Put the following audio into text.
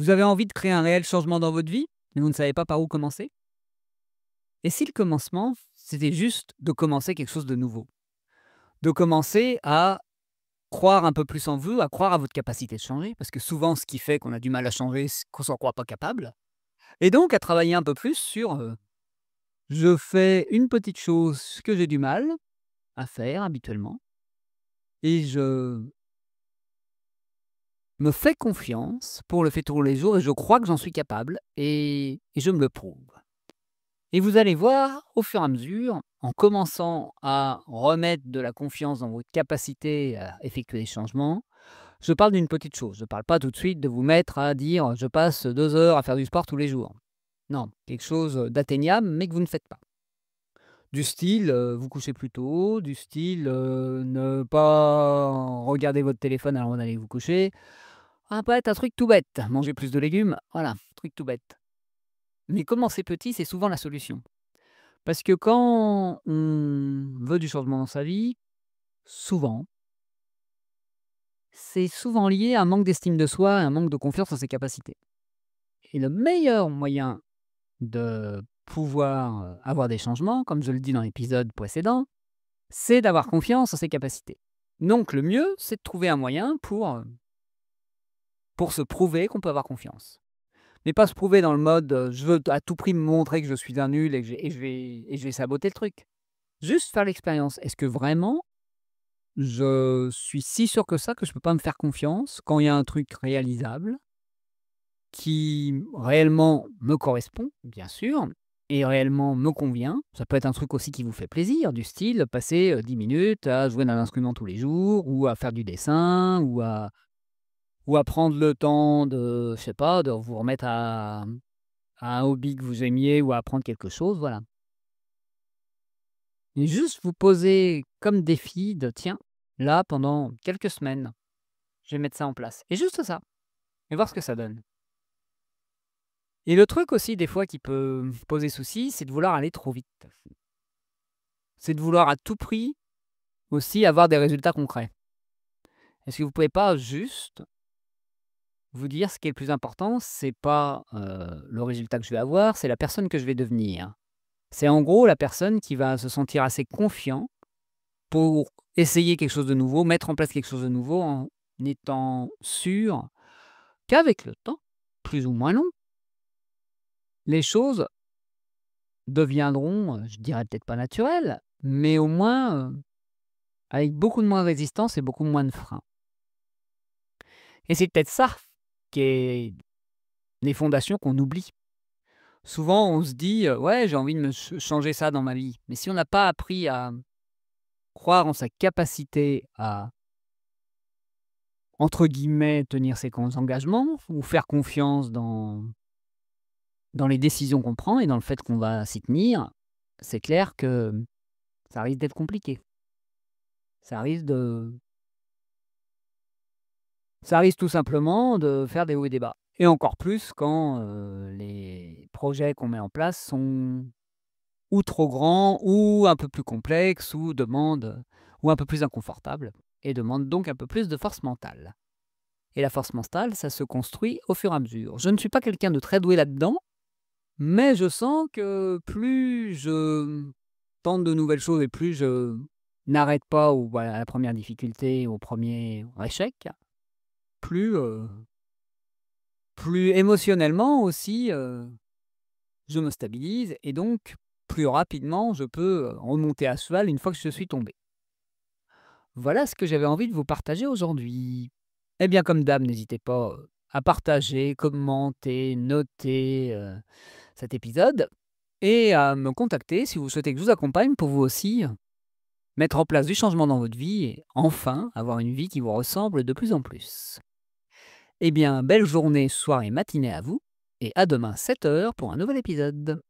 Vous avez envie de créer un réel changement dans votre vie, mais vous ne savez pas par où commencer? Et si le commencement, c'était juste de commencer quelque chose de nouveau? De commencer à croire un peu plus en vous, à croire à votre capacité de changer, parce que souvent ce qui fait qu'on a du mal à changer, c'est qu'on s'en croit pas capable. Et donc à travailler un peu plus sur, je fais une petite chose que j'ai du mal à faire habituellement et je me fais confiance pour le faire tous les jours et je crois que j'en suis capable et je me le prouve. Et vous allez voir, au fur et à mesure, en commençant à remettre de la confiance dans votre capacité à effectuer des changements, je parle d'une petite chose. Je ne parle pas tout de suite de vous mettre à dire: «Je passe 2 heures à faire du sport tous les jours». Non, quelque chose d'atteignable, mais que vous ne faites pas. Du style, vous coucher plus tôt, du style, ne pas regarder votre téléphone avant d'aller vous coucher. Ça peut être un truc tout bête, manger plus de légumes, voilà, truc tout bête. Mais commencer petit, c'est souvent la solution. Parce que quand on veut du changement dans sa vie, souvent, c'est souvent lié à un manque d'estime de soi et un manque de confiance en ses capacités. Et le meilleur moyen de pouvoir, avoir des changements, comme je le dis dans l'épisode précédent, c'est d'avoir confiance en ses capacités. Donc le mieux, c'est de trouver un moyen pour se prouver qu'on peut avoir confiance. Mais pas se prouver dans le mode, je veux à tout prix me montrer que je suis un nul et que je vais saboter le truc. Juste faire l'expérience. Est-ce que vraiment je suis si sûr que ça, que je peux pas me faire confiance quand il y a un truc réalisable, qui réellement me correspond, bien sûr, et réellement me convient. Ça peut être un truc aussi qui vous fait plaisir, du style passer, 10 minutes à jouer d'un instrument tous les jours ou à faire du dessin ou à prendre le temps de, je sais pas, de vous remettre à un hobby que vous aimiez ou à apprendre quelque chose, voilà. Et juste vous poser comme défi de: «Tiens, là, pendant quelques semaines, je vais mettre ça en place» et juste ça et voir ce que ça donne. Et le truc aussi des fois qui peut poser souci, c'est de vouloir aller trop vite. C'est de vouloir à tout prix aussi avoir des résultats concrets. Est-ce que vous pouvez pas juste vous dire ce qui est le plus important, c'est pas, le résultat que je vais avoir, c'est la personne que je vais devenir. C'est en gros la personne qui va se sentir assez confiant pour essayer quelque chose de nouveau, mettre en place quelque chose de nouveau en étant sûr qu'avec le temps, plus ou moins long, les choses deviendront, je dirais peut-être pas naturelles, mais au moins, avec beaucoup de moins de résistance et beaucoup moins de frein. Et c'est peut-être ça qui est les fondations qu'on oublie. Souvent on se dit, «Ouais, j'ai envie de me changer ça dans ma vie», mais si on n'a pas appris à croire en sa capacité à, entre guillemets, «tenir ses engagements» ou faire confiance dans les décisions qu'on prend et dans le fait qu'on va s'y tenir, c'est clair que ça risque d'être compliqué. Ça risque de Ça risque tout simplement de faire des hauts et des bas. Et encore plus quand, les projets qu'on met en place sont ou trop grands ou un peu plus complexes ou demandent ou un peu plus inconfortables et demandent donc un peu plus de force mentale. Et la force mentale, ça se construit au fur et à mesure. Je ne suis pas quelqu'un de très doué là-dedans, mais je sens que plus je tente de nouvelles choses et plus je n'arrête pas à la première difficulté, au premier échec, plus, plus émotionnellement aussi, je me stabilise et donc plus rapidement je peux, remonter à cheval une fois que je suis tombé. Voilà ce que j'avais envie de vous partager aujourd'hui. Eh bien, comme d'hab, n'hésitez pas, à partager, commenter, noter, cet épisode et à me contacter si vous souhaitez que je vous accompagne pour vous aussi, mettre en place du changement dans votre vie et enfin avoir une vie qui vous ressemble de plus en plus. Eh bien, belle journée, soirée, matinée à vous et à demain 7 heures pour un nouvel épisode.